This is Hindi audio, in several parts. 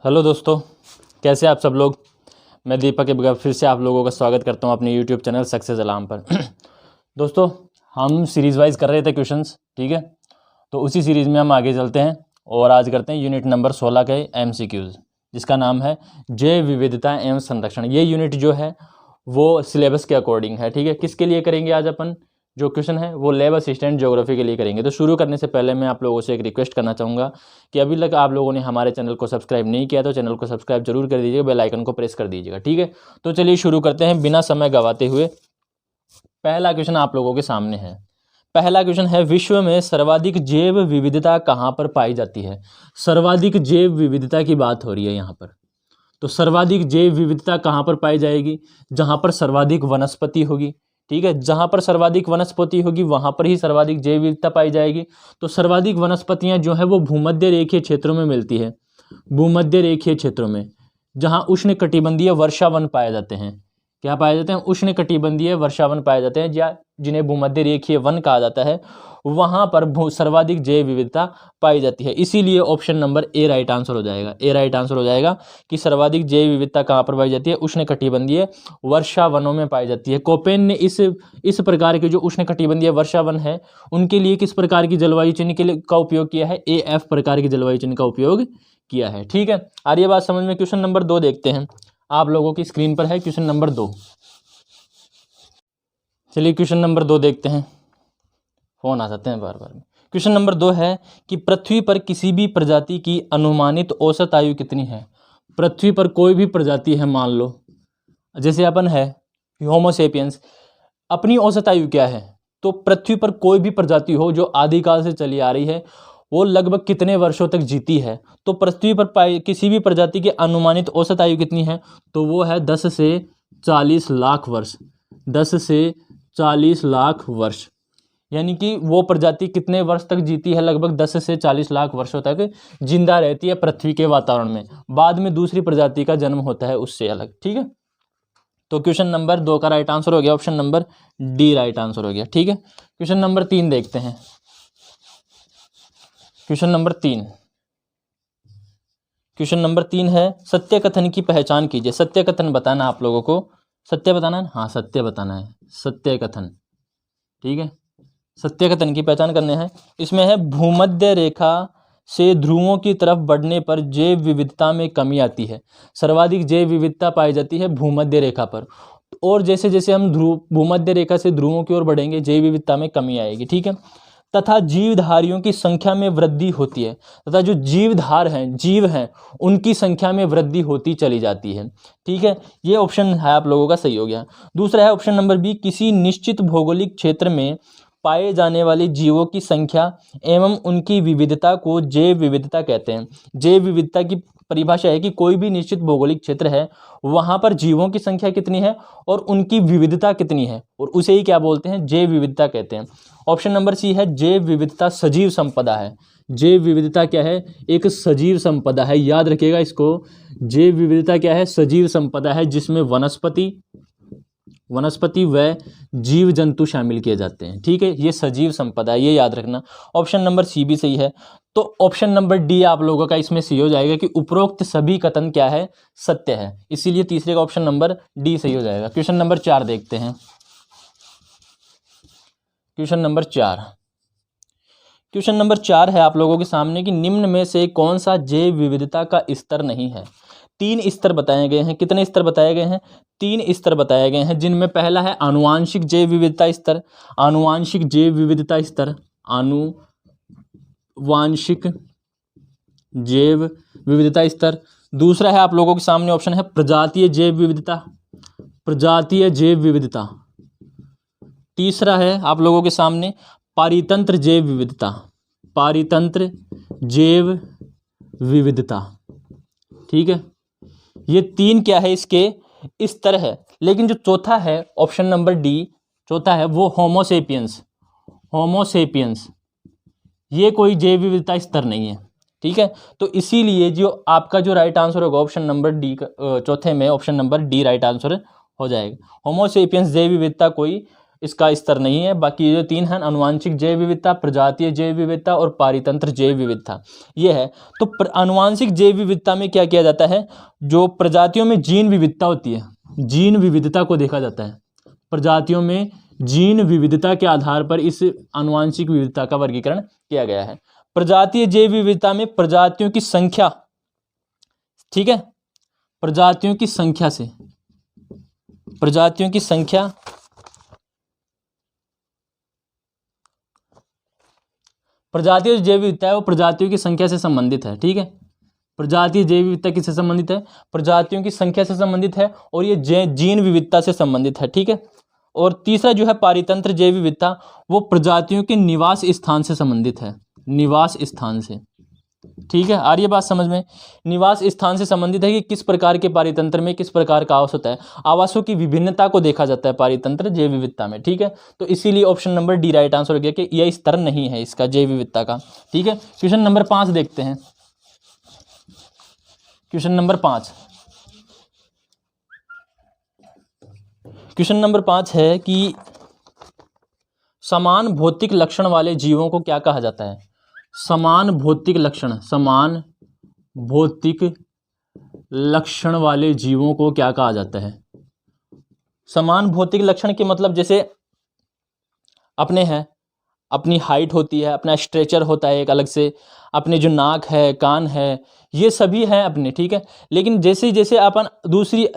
हेलो दोस्तों, कैसे आप सब लोग। मैं दीपक एक बार फिर से आप लोगों का स्वागत करता हूं अपने यूट्यूब चैनल सक्सेस अलार्म पर। दोस्तों, हम सीरीज़ वाइज कर रहे थे क्वेश्चंस, ठीक है। तो उसी सीरीज़ में हम आगे चलते हैं और आज करते हैं यूनिट नंबर 16 के MCQs, जिसका नाम है जैव विविधता एवं संरक्षण। ये यूनिट जो है वो सिलेबस के अकॉर्डिंग है, ठीक है। किसके लिए करेंगे आज अपन, जो क्वेश्चन है वो लैब असिस्टेंट ज्योग्राफी के लिए करेंगे। तो शुरू करने से पहले मैं आप लोगों से एक रिक्वेस्ट करना चाहूँगा कि अभी तक आप लोगों ने हमारे चैनल को सब्सक्राइब नहीं किया तो चैनल को सब्सक्राइब जरूर कर दीजिएगा, बेल आइकन को प्रेस कर दीजिएगा, ठीक है। तो चलिए शुरू करते हैं बिना समय गंवाते हुए। पहला क्वेश्चन आप लोगों के सामने है। पहला क्वेश्चन है, विश्व में सर्वाधिक जैव विविधता कहाँ पर पाई जाती है। सर्वाधिक जैव विविधता की बात हो रही है यहाँ पर। तो सर्वाधिक जैव विविधता कहाँ पर पाई जाएगी, जहाँ पर सर्वाधिक वनस्पति होगी, ठीक है। जहाँ पर सर्वाधिक वनस्पति होगी वहाँ पर ही सर्वाधिक जैव विविधता पाई जाएगी। तो सर्वाधिक वनस्पतियाँ जो है वो भूमध्य रेखीय क्षेत्रों में मिलती है। भूमध्य रेखीय क्षेत्रों में जहाँ उष्ण कटिबंधीय वर्षावन पाए जाते हैं। क्या पाए जाते हैं? उष्ण कटिबंधीय वर्षावन पाए जाते हैं, या जिन्हें भूमध्य रेखीय वन कहा जाता है, वहाँ पर सर्वाधिक जैव विविधता पाई जाती है। इसीलिए option number A right answer हो जाएगा। ए राइट आंसर हो जाएगा कि सर्वाधिक जैव विविधता कहाँ पर पाई जाती है, उष्ण कटिबंधीय वर्षावनों में पाई जाती है। कोपेन ने इस प्रकार के जो उष्ण कटिबंधीय वर्षावन है उनके लिए किस प्रकार की जलवायु चिन्ह के लिए का उपयोग किया है? AF प्रकार की जलवायु चिन्ह का उपयोग किया है, ठीक है। आ रही है बात समझ में। क्वेश्चन नंबर 2 देखते हैं, आप लोगों की स्क्रीन पर है क्वेश्चन नंबर 2। चलिए क्वेश्चन नंबर 2 देखते हैं, फोन आ जाते हैं बार बार। क्वेश्चन नंबर 2 है कि पृथ्वी पर किसी भी प्रजाति की अनुमानित औसत आयु कितनी है। पृथ्वी पर कोई भी प्रजाति है, मान लो जैसे अपन है होमो सेपियंस, अपनी औसत आयु क्या है? तो पृथ्वी पर कोई भी प्रजाति हो जो आदिकाल से चली आ रही है वो लगभग कितने वर्षों तक जीती है। तो पृथ्वी पर पाई किसी भी प्रजाति की अनुमानित औसत आयु कितनी है? तो वो है 10 से 40 लाख वर्ष। 10 से 40 लाख वर्ष, यानी कि वो प्रजाति कितने वर्ष तक जीती है? लगभग 10 से 40 लाख वर्षों तक जिंदा रहती है पृथ्वी के वातावरण में। बाद में दूसरी प्रजाति का जन्म होता है उससे अलग, ठीक है। तो क्वेश्चन नंबर 2 का राइट आंसर हो गया option number D, right answer हो गया, ठीक है। क्वेश्चन नंबर 3 देखते हैं। क्वेश्चन नंबर 3, क्वेश्चन नंबर 3 है, सत्य कथन की पहचान कीजिए। सत्य कथन बताना आप लोगों को, सत्य बताना है, हाँ सत्य बताना है, सत्य कथन, ठीक है। सत्य कथन की पहचान करने हैं। इसमें है भूमध्य रेखा से ध्रुवों की तरफ बढ़ने पर जैव विविधता में कमी आती है। सर्वाधिक जैव विविधता पाई जाती है भूमध्य रेखा पर, और जैसे जैसे हम भूमध्य रेखा से ध्रुवों की ओर बढ़ेंगे जैव विविधता में कमी आएगी, ठीक है। तथा जीवधारियों की संख्या में वृद्धि होती है, तथा जो जीवधार हैं, जीव हैं, उनकी संख्या में वृद्धि होती चली जाती है, ठीक है। ये ऑप्शन है आप लोगों का सही हो गया। दूसरा है ऑप्शन नंबर बी, किसी निश्चित भौगोलिक क्षेत्र में पाए जाने वाले जीवों की संख्या एवं उनकी विविधता को जैव विविधता कहते हैं। जैव विविधता की परिभाषा है कि कोई भी निश्चित भौगोलिक क्षेत्र है वहां पर जीवों की संख्या कितनी है और उनकी विविधता कितनी है, और उसे ही क्या बोलते हैं? जैव विविधता कहते हैं। ऑप्शन नंबर सी है, जैव विविधता सजीव संपदा है। जैव विविधता क्या है? एक सजीव संपदा है, याद रखिएगा इसको। जैव विविधता क्या है? सजीव संपदा है, जिसमें वनस्पति व जीव जंतु शामिल किए जाते हैं, ठीक है। ये सजीव संपदा है, ये याद रखना। ऑप्शन नंबर सी भी सही है। तो ऑप्शन नंबर डी आप लोगों का इसमें सही हो जाएगा कि उपरोक्त सभी कथन क्या है? सत्य है। इसीलिए तीसरे का ऑप्शन नंबर डी सही हो जाएगा। क्वेश्चन नंबर 4 देखते हैं। क्वेश्चन नंबर 4, क्वेश्चन नंबर 4 है आप लोगों के सामने कि निम्न में से कौन सा जैव विविधता का स्तर नहीं है। 3 स्तर बताए गए हैं। कितने स्तर बताए गए हैं? 3 स्तर बताए गए हैं, जिनमें पहला है आनुवांशिक जैव विविधता स्तर। आनुवांशिक जैव विविधता स्तर, आनुवांशिक जैव विविधता स्तर। दूसरा है आप लोगों के सामने ऑप्शन है प्रजातीय जैव विविधता, प्रजातीय जैव विविधता। तीसरा है आप लोगों के सामने पारितंत्र जैव विविधता, पारितंत्र जैव विविधता, ठीक है। ये 3 क्या है? इसके स्तर है। लेकिन जो चौथा है ऑप्शन नंबर डी, चौथा है वो होमोसेपियंस। होमोसेपियंस ये कोई जैव विविधता स्तर नहीं है, ठीक है। तो इसीलिए जो आपका जो राइट आंसर होगा ऑप्शन नंबर डी, चौथे में option number D right answer हो जाएगा। होमोसेपियंस जैव विविधता कोई इसका स्तर नहीं है। बाकी ये जो 3 हैं, आनुवांशिक जैव विविधता, प्रजातीय जैव विविधता और पारितंत्र जैव विविधता, ये है। तो आनुवांशिक जैव विविधता में क्या किया जाता है, जो प्रजातियों में जीन विविधता होती है, जीन विविधता को देखा जाता है। प्रजातियों में जीन विविधता के आधार पर इस आनुवांशिक विविधता का वर्गीकरण किया गया है। प्रजातीय जैव विविधता में प्रजातियों की संख्या, ठीक है, प्रजातियों की संख्या से, प्रजातियों की संख्या प्रजातीय जैव विविधता है वो प्रजातियों की संख्या से संबंधित है, ठीक है। प्रजातीय जैव विविधता किससे संबंधित है, प्रजातियों की संख्या से संबंधित है, और ये जीन विविधता से संबंधित है, ठीक है। और तीसरा जो है पारितंत्र जैव विविधता, वो प्रजातियों के निवास स्थान से संबंधित है, निवास स्थान से, ठीक है। आ रही है बात समझ में, निवास स्थान से संबंधित है कि किस प्रकार के पारितंत्र में किस प्रकार का आवास होता है, आवासों की विभिन्नता को देखा जाता है पारितंत्र जैव विविधता में, ठीक है। तो इसीलिए option number D right answer हो गया कि यह स्तर नहीं है इसका जैव विविधता का, ठीक है। क्वेश्चन नंबर 5 देखते हैं। क्वेश्चन नंबर 5, क्वेश्चन नंबर 5 है कि समान भौतिक लक्षण वाले जीवों को क्या कहा जाता है। समान भौतिक लक्षण, समान भौतिक लक्षण वाले जीवों को क्या कहा जाता है। समान भौतिक लक्षण के मतलब जैसे अपने हैं, अपनी हाइट होती है, अपना स्ट्रेचर होता है एक अलग से, अपने जो नाक है, कान है, ये सभी हैं अपने, ठीक है। लेकिन जैसे जैसे अपन दूसरी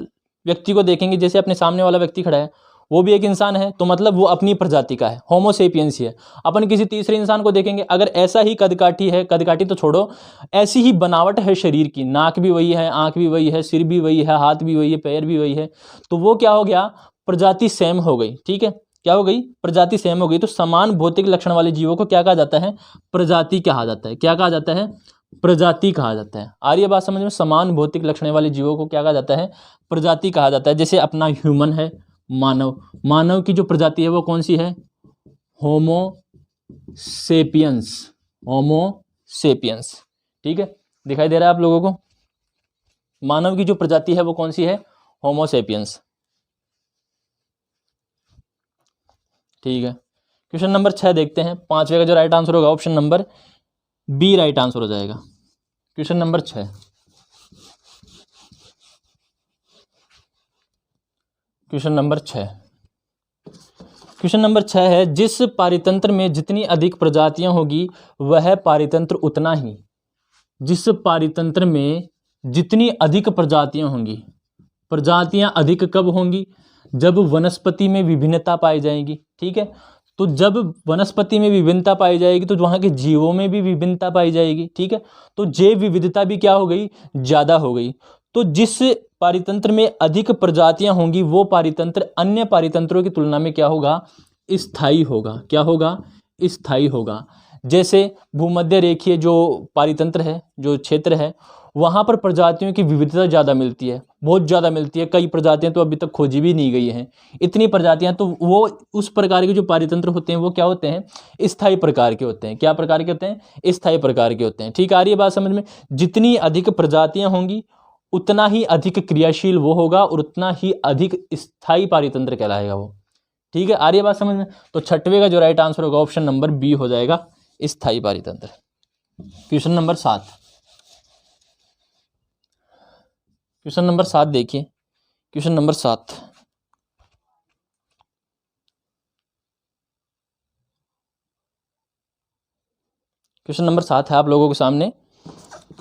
व्यक्ति को देखेंगे, जैसे अपने सामने वाला व्यक्ति खड़ा है, वो भी एक इंसान है, तो मतलब वो अपनी प्रजाति का है, होमो सेपियंस ही है। अपन किसी तीसरे इंसान को देखेंगे, अगर ऐसा ही कदकाठी है, कदकाठी तो छोड़ो, ऐसी ही बनावट है शरीर की, नाक भी वही है, आंख भी वही है, सिर भी वही है, हाथ भी वही है, पैर भी वही है, तो वो क्या हो गया, प्रजाति सेम हो गई, ठीक है। क्या हो गई, प्रजाति सेम हो गई। तो समान भौतिक लक्षण वाले जीवों को क्या कहा जाता है, प्रजाति कहा जाता है। क्या कहा जाता है, प्रजाति कहा जाता है। आ रही है बात समझ में, समान भौतिक लक्षण वाले जीवों को क्या कहा जाता है, प्रजाति कहा जाता है। जैसे अपना ह्यूमन है, मानव, मानव की जो प्रजाति है वो कौन सी है, होमो सेपियंस, होमो सेपियंस, ठीक है। दिखाई दे रहा है आप लोगों को, मानव की जो प्रजाति है वो कौन सी है, होमो सेपियंस, ठीक है। क्वेश्चन नंबर 6 देखते हैं। 5वें का जो राइट आंसर होगा option number B right answer हो जाएगा। Question number 6, question number 6, question number 6 है, जिस पारितंत्र में जितनी अधिक प्रजातियां होगी वह पारितंत्र उतना ही, जिस पारितंत्र में जितनी अधिक प्रजातियां होंगी, प्रजातियां अधिक कब होंगी, जब वनस्पति में विभिन्नता पाई जाएगी, ठीक है। तो जब वनस्पति में विभिन्नता पाई जाएगी तो वहाँ के जीवों में भी विभिन्नता पाई जाएगी, ठीक है। तो जैव विविधता भी क्या हो गई, ज़्यादा हो गई। तो जिस पारितंत्र में अधिक प्रजातियां होंगी वो पारितंत्र अन्य पारितंत्रों की तुलना में क्या होगा, स्थायी होगा। क्या होगा, स्थायी होगा। जैसे भूमध्य रेखीय जो पारितंत्र है, जो क्षेत्र है, वहाँ पर प्रजातियों की विविधता ज़्यादा मिलती है, बहुत ज़्यादा मिलती है। कई प्रजातियां तो अभी तक खोजी भी नहीं गई हैं, इतनी प्रजातियां। तो वो उस प्रकार के जो पारितंत्र होते हैं वो क्या होते हैं, स्थायी प्रकार के होते हैं। क्या प्रकार के होते हैं, स्थायी प्रकार के होते हैं, ठीक। आ रही है बात समझ में, जितनी अधिक प्रजातियां होंगी उतना ही अधिक क्रियाशील वो होगा और उतना ही अधिक स्थायी पारितंत्र कहलाएगा वो, ठीक है। आ रही है बात समझ में। तो 6वें का जो राइट आंसर होगा ऑप्शन नंबर बी हो जाएगा, स्थायी पारितंत्र। क्वेश्चन नंबर 7, क्वेश्चन नंबर 7 देखिए। क्वेश्चन नंबर 7, क्वेश्चन नंबर 7 है आप लोगों के सामने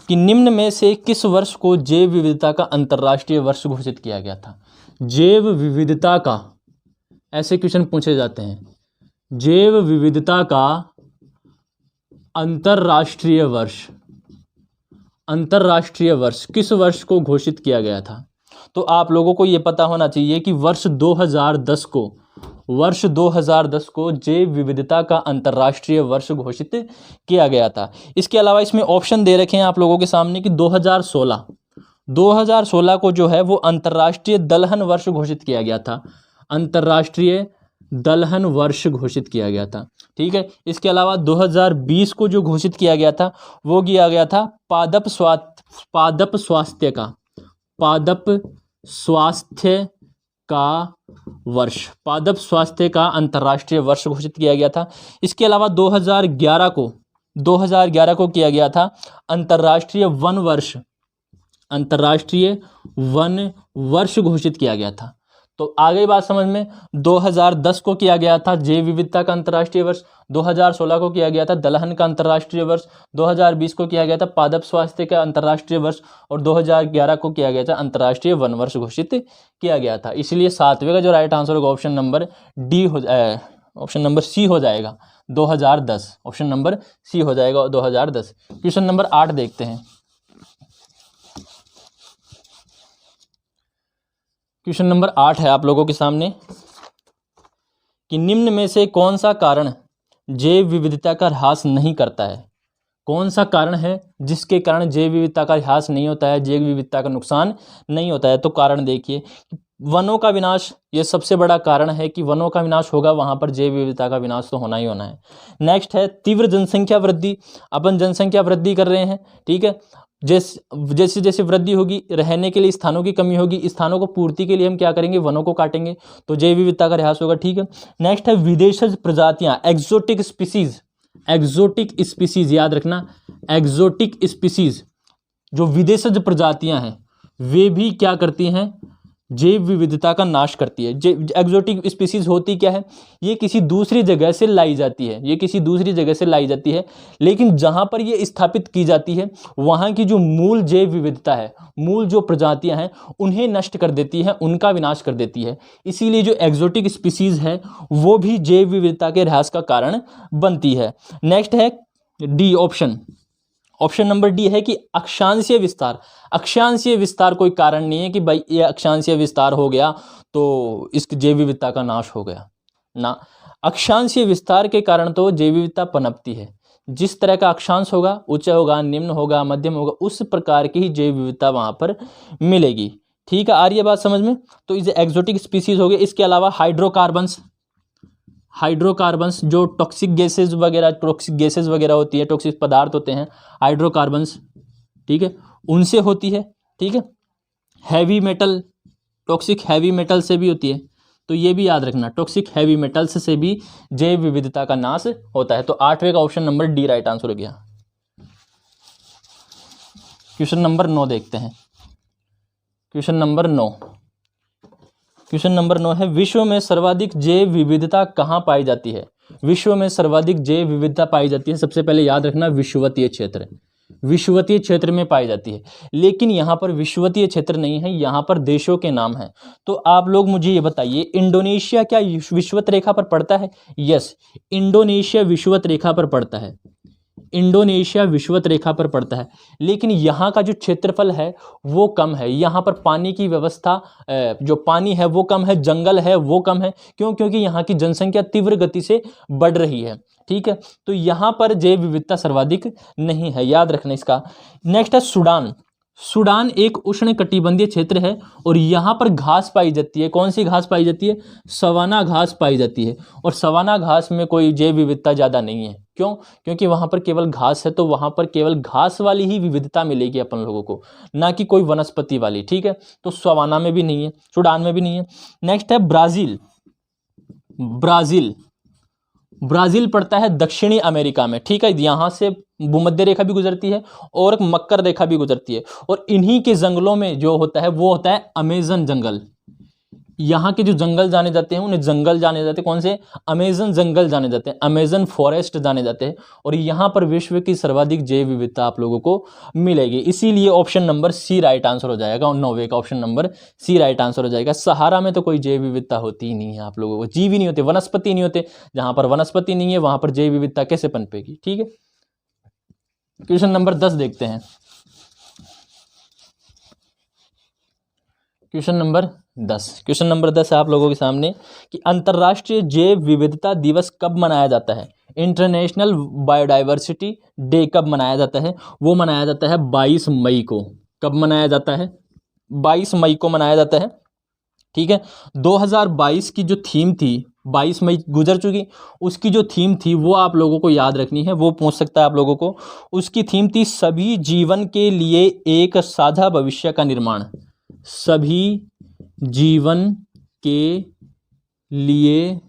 कि निम्न में से किस वर्ष को जैव विविधता का अंतर्राष्ट्रीय वर्ष घोषित किया गया था। जैव विविधता का, ऐसे क्वेश्चन पूछे जाते हैं, जैव विविधता का अंतर्राष्ट्रीय वर्ष, अंतर्राष्ट्रीय वर्ष किस वर्ष को घोषित किया गया था। तो आप लोगों को ये पता होना चाहिए कि वर्ष 2010 को, वर्ष 2010 को जैव विविधता का अंतर्राष्ट्रीय वर्ष घोषित किया गया था। इसके अलावा इसमें ऑप्शन दे रखे हैं आप लोगों के सामने कि 2016 को जो है वो अंतर्राष्ट्रीय दलहन वर्ष घोषित किया गया था, अंतर्राष्ट्रीय दलहन वर्ष घोषित किया गया था, ठीक है। इसके अलावा 2020 को जो घोषित किया गया था वो किया गया था पादप स्वास्थ्य का, पादप स्वास्थ्य का वर्ष, पादप स्वास्थ्य का अंतर्राष्ट्रीय वर्ष घोषित किया गया था। इसके अलावा 2011 को किया गया था अंतर्राष्ट्रीय वन वर्ष घोषित किया गया था। तो आ गई बात समझ में। 2010 को किया गया था जैव विविधता का अंतर्राष्ट्रीय वर्ष, 2016 को किया गया था दलहन का अंतर्राष्ट्रीय वर्ष, 2020 को किया गया था पादप स्वास्थ्य का अंतर्राष्ट्रीय वर्ष और 2011 को किया गया था अंतर्राष्ट्रीय वन वर्ष घोषित किया गया था। इसलिए 7वें का जो राइट आंसर होगा ऑप्शन नंबर सी हो जाएगा 2010। ऑप्शन नंबर सी हो जाएगा 2010। क्वेश्चन नंबर 8 देखते हैं। क्वेश्चन नंबर 8 है आप लोगों के सामने कि निम्न में से कौन सा कारण जैव विविधता का ह्रास नहीं करता है। कौन सा कारण है जिसके कारण जैव विविधता का ह्रास नहीं होता है, जैव विविधता का नुकसान नहीं होता है। तो कारण देखिए, वनों का विनाश ये सबसे बड़ा कारण है कि वनों का विनाश होगा वहाँ पर जैव विविधता का विनाश तो होना ही होना है। नेक्स्ट है तीव्र जनसंख्या वृद्धि। अपन जनसंख्या वृद्धि कर रहे हैं, ठीक है। जैसे जैसे वृद्धि होगी रहने के लिए स्थानों की कमी होगी, स्थानों को पूर्ति के लिए हम क्या करेंगे, वनों को काटेंगे, तो जैव विविधता का ह्रास होगा, ठीक है। नेक्स्ट है विदेशज प्रजातियां, एक्सोटिक स्पीसीज याद रखना, एक्सोटिक स्पीसीज जो विदेशज प्रजातियां हैं वे भी क्या करती हैं, जैव विविधता का नाश करती है। एक्सोटिक स्पीसीज होती क्या है, ये किसी दूसरी जगह से लाई जाती है, लेकिन जहां पर ये स्थापित की जाती है वहां की जो मूल जैव विविधता है, मूल जो प्रजातियां हैं उन्हें नष्ट कर देती है, उनका विनाश कर देती है। इसीलिए जो एक्सोटिक स्पीसीज है वो भी जैव विविधता के ह्रास का कारण बनती है। नेक्स्ट है डी ऑप्शन नंबर डी है कि अक्षांशीय विस्तार कोई कारण नहीं है कि भाई ये अक्षांशीय विस्तार हो गया तो इसकी जैव विविधता का नाश हो गया ना। अक्षांशीय विस्तार के कारण तो जैव विविधता पनपती है। जिस तरह का अक्षांश होगा, उच्च होगा, निम्न होगा, मध्यम होगा, उस प्रकार की ही जैव विविधता वहां पर मिलेगी। ठीक है, आ रही है बात समझ में। तो इसे एक्सोटिक स्पीसीज हो गए। इसके अलावा हाइड्रोकार्बन्स जो टॉक्सिक गैसेज वगैरह होती है, टॉक्सिक पदार्थ होते हैं हाइड्रोकार्बन्स, ठीक है, उनसे होती है, ठीक है। Heavy metal, toxic heavy metal से भी होती है, तो ये भी याद रखना, टॉक्सिक हैवी मेटल्स से भी जैव विविधता का नाश होता है। तो 8वें का option number D right answer हो गया। क्वेश्चन नंबर 9 देखते हैं। क्वेश्चन नंबर 9 है विश्व में सर्वाधिक जैव विविधता कहाँ पाई जाती है। विश्व में सर्वाधिक जैव विविधता पाई जाती है, सबसे पहले याद रखना विषुवतीय क्षेत्र में पाई जाती है। लेकिन यहाँ पर विषुवतीय क्षेत्र नहीं है, यहाँ पर देशों के नाम हैं। तो आप लोग मुझे ये बताइए, इंडोनेशिया क्या विषुवत रेखा पर पड़ता है? यस, इंडोनेशिया विषुवत रेखा पर पड़ता है। लेकिन यहाँ का जो क्षेत्रफल है वो कम है। यहाँ पर पानी की व्यवस्था, जो पानी है वो कम है, जंगल है वो कम है। क्यों? क्योंकि यहाँ की जनसंख्या तीव्र गति से बढ़ रही है, ठीक है। तो यहाँ पर जैव विविधता सर्वाधिक नहीं है, याद रखना इसका। नेक्स्ट है सूडान एक उष्णकटिबंधीय क्षेत्र है और यहाँ पर घास पाई जाती है। कौन सी घास पाई जाती है? सवाना घास पाई जाती है। और सवाना घास में कोई जैव विविधता ज़्यादा नहीं है। क्यों? क्योंकि वहाँ पर केवल घास है, तो वहाँ पर केवल घास वाली ही विविधता मिलेगी अपन लोगों को, ना कि कोई वनस्पति वाली, ठीक है। तो सवाना में भी नहीं है, सूडान में भी नहीं है। नेक्स्ट है ब्राज़ील पड़ता है दक्षिणी अमेरिका में, ठीक है। यहाँ से भूमध्य रेखा भी गुजरती है और मकर रेखा भी गुजरती है। और इन्हीं के जंगलों में जो होता है वो होता है अमेज़न जंगल। यहाँ के जो जंगल जाने जाते हैं उन्हें जंगल जाने जाते हैं, कौन से? अमेज़न जंगल जाने जाते हैं, अमेज़न फॉरेस्ट जाने जाते हैं। और यहाँ पर विश्व की सर्वाधिक जैव विविधता आप लोगों को मिलेगी। इसीलिए option number C right answer हो जाएगा। और 9वें का option number C right answer हो जाएगा। सहारा में तो कोई जैव विविधता होती ही नहीं है, आप लोगों को जीव ही नहीं होते, वनस्पति नहीं होते। जहाँ पर वनस्पति नहीं है वहाँ पर जैव विविधता कैसे पनपेगी, ठीक है। क्वेश्चन नंबर 10 देखते हैं। क्वेश्चन नंबर 10 है आप लोगों के सामने कि अंतर्राष्ट्रीय जैव विविधता दिवस कब मनाया जाता है। इंटरनेशनल बायोडाइवर्सिटी डे कब मनाया जाता है? वो मनाया जाता है 22 मई को। कब मनाया जाता है? 22 मई को मनाया जाता है, ठीक है। 2022 की जो थीम थी, 22 मई गुजर चुकी, उसकी जो थीम थी वो आप लोगों को याद रखनी है, वो पूछ सकता है आप लोगों को। उसकी थीम थी सभी जीवन के लिए एक साझा भविष्य का निर्माण। सभी जीवन के लिए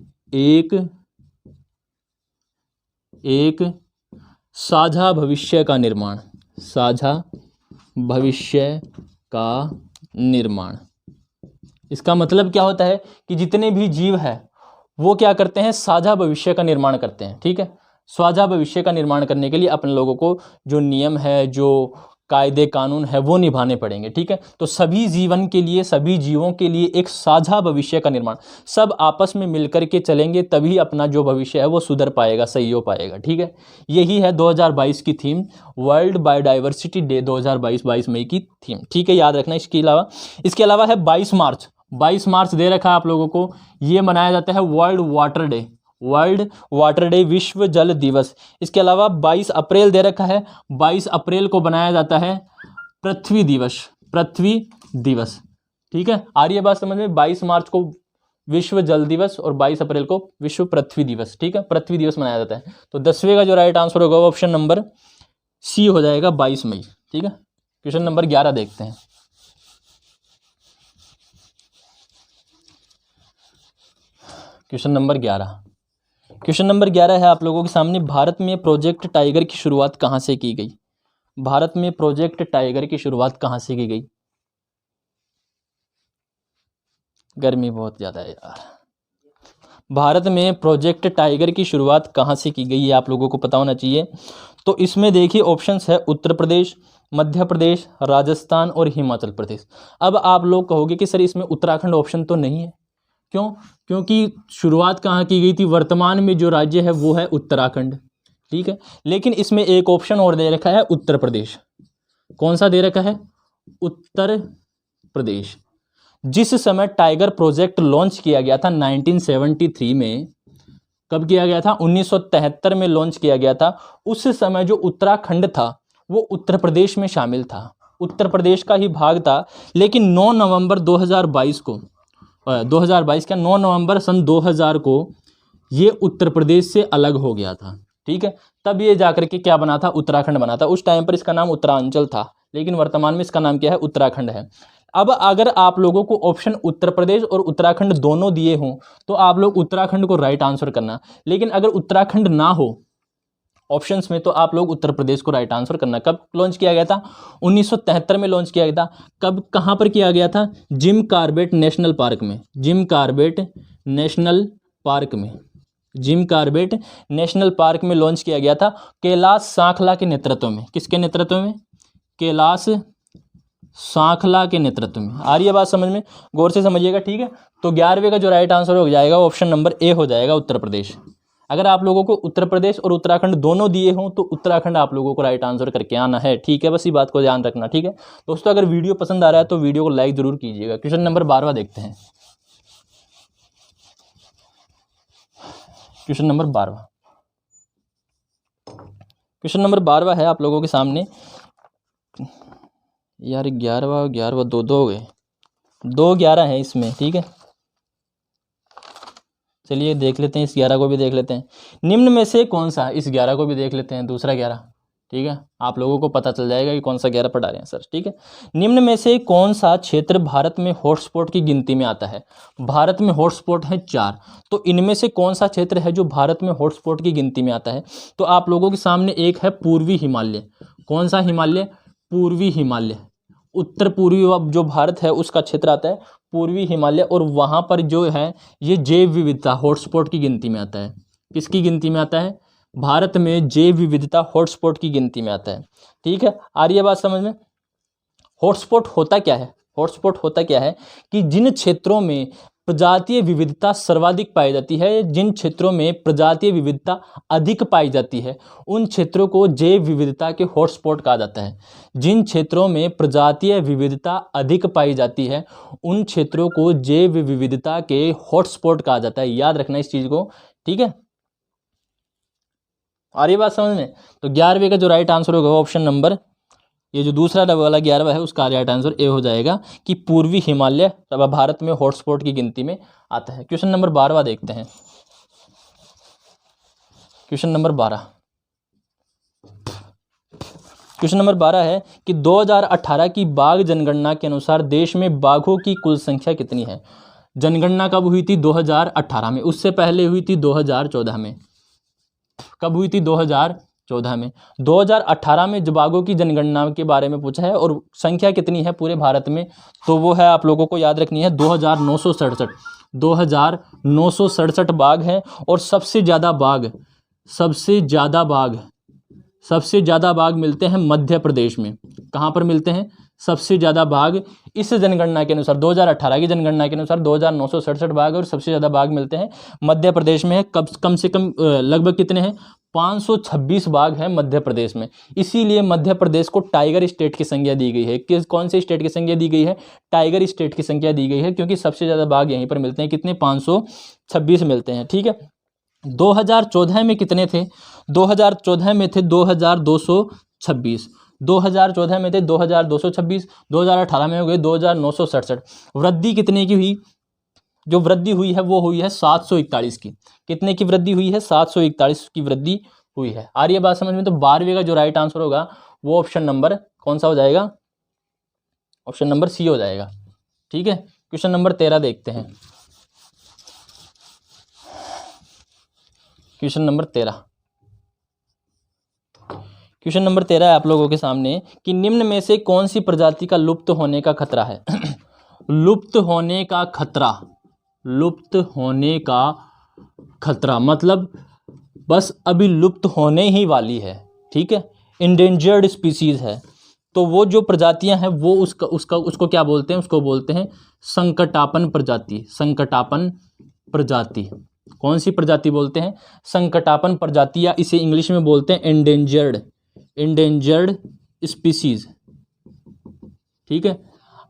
एक साझा भविष्य का निर्माण, साझा भविष्य का निर्माण। इसका मतलब क्या होता है कि जितने भी जीव है वो क्या करते हैं, साझा भविष्य का निर्माण करते हैं। ठीक है, साझा भविष्य का निर्माण करने के लिए अपने लोगों को जो नियम है, जो कायदे कानून है, वो निभाने पड़ेंगे। ठीक है, तो सभी जीवन के लिए, सभी जीवों के लिए एक साझा भविष्य का निर्माण, सब आपस में मिलकर के चलेंगे तभी अपना जो भविष्य है वो सुधर पाएगा, सही हो पाएगा। ठीक है, यही है 2022 की थीम, वर्ल्ड बायोडाइवर्सिटी डे 2022, 22 मई की थीम। ठीक है, याद रखना। इसके अलावा है 22 मार्च दे रखा है आप लोगों को, ये मनाया जाता है world water day, world water day, विश्व जल दिवस। इसके अलावा 22 अप्रैल दे रखा है, 22 अप्रैल को बनाया जाता है पृथ्वी दिवस, पृथ्वी दिवस। ठीक है, आ रही है बात समझ में। 22 मार्च को विश्व जल दिवस और 22 अप्रैल को विश्व पृथ्वी दिवस। ठीक है, पृथ्वी दिवस मनाया जाता है। तो 10वें का जो राइट आंसर होगा वो ऑप्शन नंबर सी हो जाएगा, 22 मई। ठीक है, क्वेश्चन नंबर 11 देखते हैं। क्वेश्चन नंबर 11 है आप लोगों के सामने, भारत में प्रोजेक्ट टाइगर की शुरुआत कहाँ से की गई? भारत में प्रोजेक्ट टाइगर की शुरुआत कहाँ से की गई? गर्मी बहुत ज़्यादा है यार। भारत में प्रोजेक्ट टाइगर की शुरुआत कहाँ से की गई, ये आप लोगों को पता होना चाहिए। तो इसमें देखिए ऑप्शंस है उत्तर प्रदेश, मध्य प्रदेश, राजस्थान और हिमाचल प्रदेश। अब आप लोग कहोगे कि सर इसमें उत्तराखंड ऑप्शन तो नहीं है, क्यों? क्योंकि शुरुआत कहाँ की गई थी, वर्तमान में जो राज्य है वो है उत्तराखंड। ठीक है, लेकिन इसमें एक ऑप्शन और दे रखा है उत्तर प्रदेश। कौन सा दे रखा है? उत्तर प्रदेश। जिस समय टाइगर प्रोजेक्ट लॉन्च किया गया था 1973 में, कब किया गया था? 1973 में लॉन्च किया गया था। उस समय जो उत्तराखंड था वो उत्तर प्रदेश में शामिल था, उत्तर प्रदेश का ही भाग था। लेकिन 9 नवंबर 2022 को 2022 का 9 नवंबर सन 2000 को ये उत्तर प्रदेश से अलग हो गया था। ठीक है, तब ये जाकर के क्या बना था? उत्तराखंड बना था। उस टाइम पर इसका नाम उत्तरांचल था, लेकिन वर्तमान में इसका नाम क्या है? उत्तराखंड है। अब अगर आप लोगों को ऑप्शन उत्तर प्रदेश और उत्तराखंड दोनों दिए हों तो आप लोग उत्तराखंड को राइट आंसर करना, लेकिन अगर उत्तराखंड ना हो ऑप्शंस में तो आप लोग उत्तर प्रदेश को राइट आंसर करना। कब लॉन्च किया गया था? 1973 में लॉन्च किया गया था। कब, कहाँ पर किया गया था? जिम कॉर्बेट नेशनल पार्क में, जिम कॉर्बेट नेशनल पार्क में, जिम कॉर्बेट नेशनल पार्क में लॉन्च किया गया था कैलाश सांखला के नेतृत्व में। किसके नेतृत्व में? कैलाश सांखला के नेतृत्व में। आ रही है बात समझ में? गौर से समझिएगा। ठीक है, तो 11वें का जो राइट आंसर हो जाएगा ऑप्शन नंबर ए हो जाएगा, उत्तर प्रदेश। अगर आप लोगों को उत्तर प्रदेश और उत्तराखंड दोनों दिए हों तो उत्तराखंड आप लोगों को राइट आंसर करके आना है। ठीक है, बस ये बात को ध्यान रखना। ठीक है दोस्तों, अगर वीडियो पसंद आ रहा है तो वीडियो को लाइक जरूर कीजिएगा। क्वेश्चन नंबर 12 देखते हैं। क्वेश्चन नंबर 12 है आप लोगों के सामने। यार 11 दो हो गए, 2 11 है इसमें। ठीक है, चलिए देख लेते हैं, इस 11 को भी देख लेते हैं। निम्न में से कौन सा, इस 11 को भी देख लेते हैं, दूसरा 11। ठीक है, आप लोगों को पता चल जाएगा कि कौन सा 11 पढ़ा रहे हैं सर। ठीक है, निम्न में से कौन सा क्षेत्र भारत में हॉटस्पॉट की गिनती में आता है? भारत में हॉटस्पॉट है 4, तो इनमें से कौन सा क्षेत्र है जो भारत में हॉटस्पॉट की गिनती में आता है? तो आप लोगों के सामने एक है पूर्वी हिमालय। कौन सा हिमालय? पूर्वी हिमालय। उत्तर पूर्वी जो भारत है उसका क्षेत्र आता है पूर्वी हिमालय, और वहाँ पर जो है ये जैव विविधता हॉटस्पॉट की गिनती में आता है। किसकी गिनती में आता है? भारत में जैव विविधता हॉटस्पॉट की गिनती में आता है। ठीक है, आ रही है बात समझ में? हॉटस्पॉट होता क्या है? हॉटस्पॉट होता क्या है कि जिन क्षेत्रों में प्रजातीय विविधता सर्वाधिक पाई जाती है, जिन क्षेत्रों में प्रजातीय विविधता अधिक पाई जाती है, उन क्षेत्रों को जैव विविधता के हॉटस्पॉट कहा जाता है। जिन क्षेत्रों में प्रजातीय विविधता अधिक पाई जाती है उन क्षेत्रों को जैव विविधता के हॉटस्पॉट कहा जाता है। याद रखना इस चीज को। ठीक है, आ रही बात समझ में? तो 11वें का जो राइट आंसर होगा ऑप्शन नंबर, ये जो दूसरा वाला 11वां है उसका राइट आंसर ए हो जाएगा कि पूर्वी हिमालय भारत में हॉटस्पॉट की गिनती में आता है। क्वेश्चन नंबर 12 देखते हैं। क्वेश्चन नंबर 12 है कि 2018 की बाघ जनगणना के अनुसार देश में बाघों की कुल संख्या कितनी है? जनगणना कब हुई थी? 2018 में। उससे पहले हुई थी 2014 में। कब हुई थी? 2014 में। 2018 में जवागों की जनगणना के बारे में पूछा है और संख्या कितनी है पूरे भारत में, तो वो है आप लोगों को याद रखनी है 2967। 2967 बाघ हैं और सबसे ज़्यादा बाघ मिलते हैं मध्य प्रदेश में। कहाँ पर मिलते हैं? सबसे ज़्यादा बाघ इस जनगणना के अनुसार 2018 की जनगणना के अनुसार 2967 बाघ और सबसे ज़्यादा बाघ मिलते हैं मध्य प्रदेश में है। कम से कम लगभग कितने हैं? 526 बाघ हैं मध्य प्रदेश में। इसीलिए मध्य प्रदेश को टाइगर स्टेट की संज्ञा दी गई है। कौन से स्टेट की संज्ञा दी गई है? टाइगर स्टेट की संज्ञा दी गई है, क्योंकि सबसे ज़्यादा बाघ यहीं पर मिलते हैं। कितने? 526 मिलते हैं। ठीक है। 2014 में कितने थे? 2014 में थे 2226। 2014 में थे 2226। 2018 में हो गए 2967। वृद्धि कितने की हुई? जो वृद्धि हुई है वो हुई है 741 की। कितने की वृद्धि हुई है? 741 की वृद्धि हुई है। आ रही है बात समझ में? तो 12वें का जो राइट आंसर होगा वो ऑप्शन नंबर कौन सा हो जाएगा? ऑप्शन नंबर सी हो जाएगा। ठीक है। क्वेश्चन नंबर 13 देखते हैं। क्वेश्चन नंबर 13 है आप लोगों के सामने कि निम्न में से कौन सी प्रजाति का लुप्त होने का खतरा है? लुप्त होने का खतरा मतलब बस अभी लुप्त होने ही वाली है। ठीक है। इंडेंजर्ड स्पीसीज है। तो वो जो प्रजातियां हैं वो उसको क्या बोलते हैं? उसको बोलते हैं संकटापन प्रजाति। कौन सी प्रजाति बोलते हैं? संकटापन प्रजाति, या इसे इंग्लिश में बोलते हैं इंडेंजर्ड स्पीसीज। ठीक है।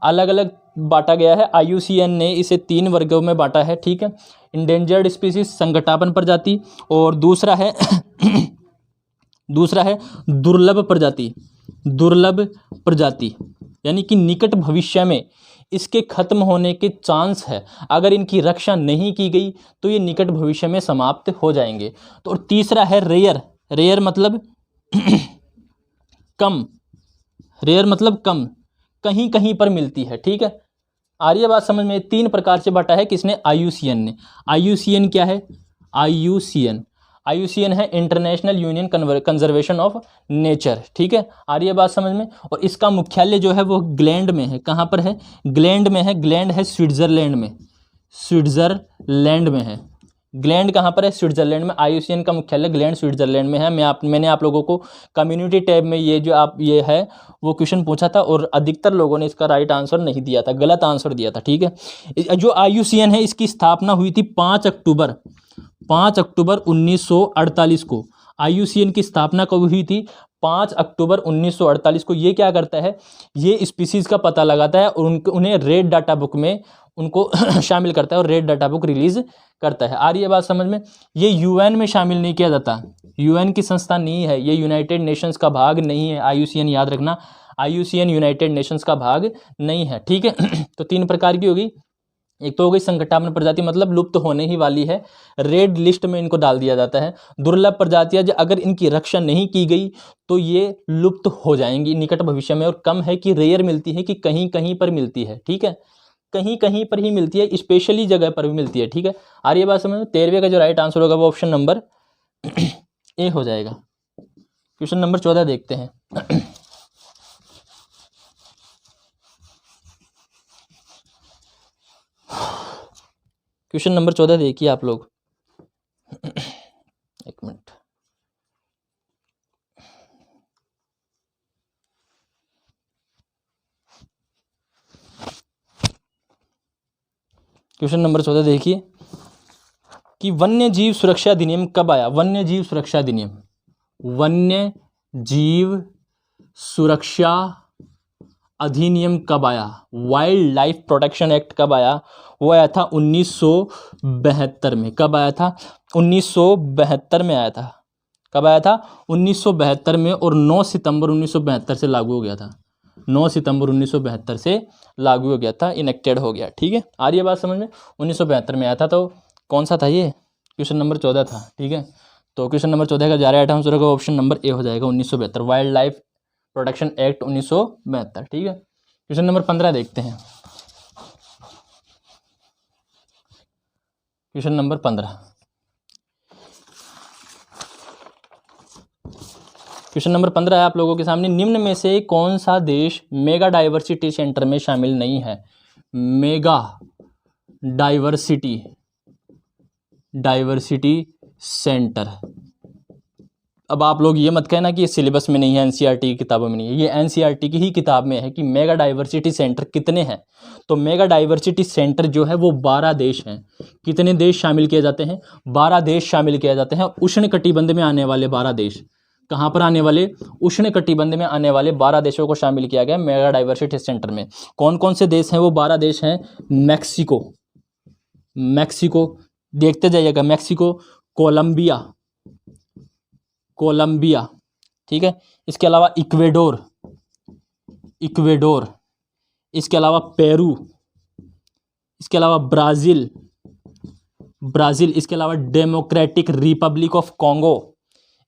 अलग अलग बांटा गया है। IUCN ने इसे 3 वर्गों में बांटा है। ठीक है। इंडेंजर्ड स्पीसीज, संकटापन प्रजाति, और दूसरा है दुर्लभ प्रजाति, यानी कि निकट भविष्य में इसके खत्म होने के चांस है। अगर इनकी रक्षा नहीं की गई तो ये निकट भविष्य में समाप्त हो जाएंगे। तो और तीसरा है रेयर मतलब कम, कहीं कहीं पर मिलती है। ठीक है। आ रही है बात समझ में? 3 प्रकार से बांटा है किसने? IUCN ने। IUCN क्या है? IUCN है international union conservation of nature. ठीक है। आ रही है बात समझ में? और इसका मुख्यालय जो है वो ग्लैंड में है। कहाँ पर है? ग्लैंड में है। ग्लैंड है स्विट्जरलैंड में है। ग्लैंड कहाँ पर है? स्विट्जरलैंड में। IUCN का मुख्यालय ग्लैंड स्विट्जरलैंड में है। मैंने आप लोगों को कम्युनिटी टैब में ये है वो क्वेश्चन पूछा था और अधिकतर लोगों ने इसका राइट आंसर नहीं दिया था, गलत आंसर दिया था। ठीक है। जो IUCN है इसकी स्थापना हुई थी 5 अक्टूबर 1948 को। IUCN की स्थापना कब हुई थी? 5 अक्टूबर 1948 को। ये क्या करता है? ये स्पीसीज का पता लगाता है और उन्हें रेड डाटा बुक में उनको शामिल करता है और रेड डाटा बुक रिलीज करता है। आ रही है बात समझ में? ये UN में शामिल नहीं किया जाता। UN की संस्था नहीं है, ये यूनाइटेड नेशंस का भाग नहीं है। IUCN याद रखना, IUCN यूनाइटेड नेशंस का भाग नहीं है। ठीक है। तो 3 प्रकार की होगी। एक तो हो गई संकटापन प्रजाति, मतलब लुप्त होने ही वाली है, रेड लिस्ट में इनको डाल दिया जाता है। दुर्लभ प्रजातियां अगर इनकी रक्षा नहीं की गई तो ये लुप्त हो जाएंगी निकट भविष्य में। और कम है कि रेयर मिलती है, कि कहीं कहीं पर मिलती है। ठीक है। कहीं कहीं पर ही मिलती है, स्पेशली जगह पर भी मिलती है। ठीक है। आ रही है बात समझ में? 13वें का जो राइट आंसर होगा वो ऑप्शन नंबर ए हो जाएगा। क्वेश्चन नंबर 14 देखते हैं। क्वेश्चन नंबर 14 देखिए आप लोग। एक मिनट। क्वेश्चन नंबर 14 देखिए कि वन्य जीव सुरक्षा अधिनियम कब आया? वन्य जीव सुरक्षा अधिनियम कब आया? वाइल्ड लाइफ प्रोटेक्शन एक्ट कब आया? वो आया था 1972 में। कब आया था? 1972 में आया था। कब आया था? 1972 में, और 9 सितंबर 1972 से लागू हो गया था। 9 सितंबर 1972 से लागू हो गया था, इनेक्टेड हो गया। ठीक है। आ रही है बात समझ में? 1972 में आया था। तो कौन सा था ये? क्वेश्चन नंबर 14 था। ठीक है। तो क्वेश्चन नंबर 14 का 11 आंसर होगा ऑप्शन नंबर ए हो जाएगा, 1972, वाइल्ड लाइफ प्रोटेक्शन एक्ट 1972। ठीक है। क्वेश्चन नंबर 15 देखते हैं। Question number 15। क्वेश्चन नंबर 15 है आप लोगों के सामने, निम्न में से कौन सा देश मेगा डाइवर्सिटी सेंटर में शामिल नहीं है? Mega diversity centre. अब आप लोग ये मत कहना कि ये सिलेबस में नहीं है, एनसीईआरटी की किताबों में नहीं है, ये एनसीईआरटी की ही किताब में है कि मेगा डाइवर्सिटी सेंटर कितने हैं। तो मेगा डाइवर्सिटी सेंटर जो है वो 12 देश हैं। कितने देश शामिल किए जाते हैं? 12 देश शामिल किए जाते हैं। उष्ण कटिबंध में आने वाले 12 देश, कहाँ पर आने वाले? उष्ण कटिबंध में आने वाले 12 देशों को शामिल किया गया मेगा डाइवर्सिटी सेंटर में। कौन कौन से देश हैं? वो 12 देश हैं। मैक्सिको देखते जाइएगा, मैक्सिको, कोलंबिया, ठीक है। इसके अलावा इक्वेडोर, इसके अलावा पेरू, इसके अलावा ब्राज़ील, इसके अलावा डेमोक्रेटिक रिपब्लिक ऑफ कॉन्गो,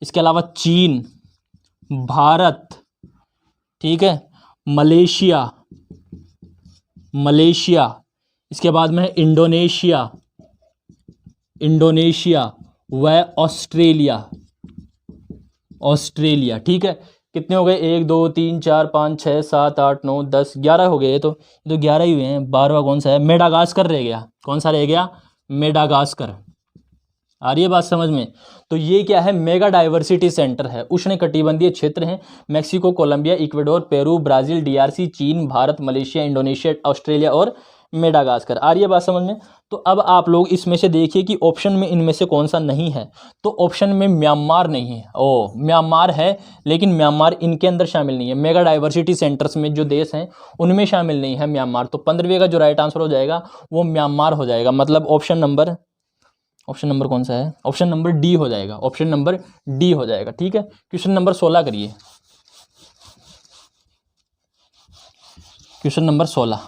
इसके अलावा चीन, भारत, ठीक है, मलेशिया, इसके बाद में है इंडोनेशिया व ऑस्ट्रेलिया, ठीक है। कितने हो गए? 1 2 3 4 5 6 7 8 9 10 11 हो गए। ये तो 11 ही हुए हैं। 12वां कौन सा है? मेडागास्कर रह गया। कौन सा रह गया? मेडागास्कर। आ रही है बात समझ में? तो ये क्या है? मेगा डाइवर्सिटी सेंटर है। उष्ण कटिबंधीय क्षेत्र है। Mexico, Colombia, Ecuador, Peru, Brazil, DRC, चीन, भारत, मलेशिया, इंडोनेशिया, ऑस्ट्रेलिया और मेडागास्कर। आ रही है बात समझ में? तो अब आप लोग इसमें से देखिए कि ऑप्शन में इनमें से कौन सा नहीं है। तो ऑप्शन में म्यांमार नहीं है। म्यांमार है, लेकिन म्यांमार इनके अंदर शामिल नहीं है। मेगा डाइवर्सिटी सेंटर्स में जो देश हैं उनमें शामिल नहीं है म्यांमार। तो 15वें का जो राइट आंसर हो जाएगा वो म्यांमार हो जाएगा। मतलब ऑप्शन नंबर कौन सा है? ऑप्शन नंबर डी हो जाएगा। ऑप्शन नंबर डी हो जाएगा, ठीक है। क्वेश्चन नंबर 16 करिए। क्वेश्चन नंबर 16,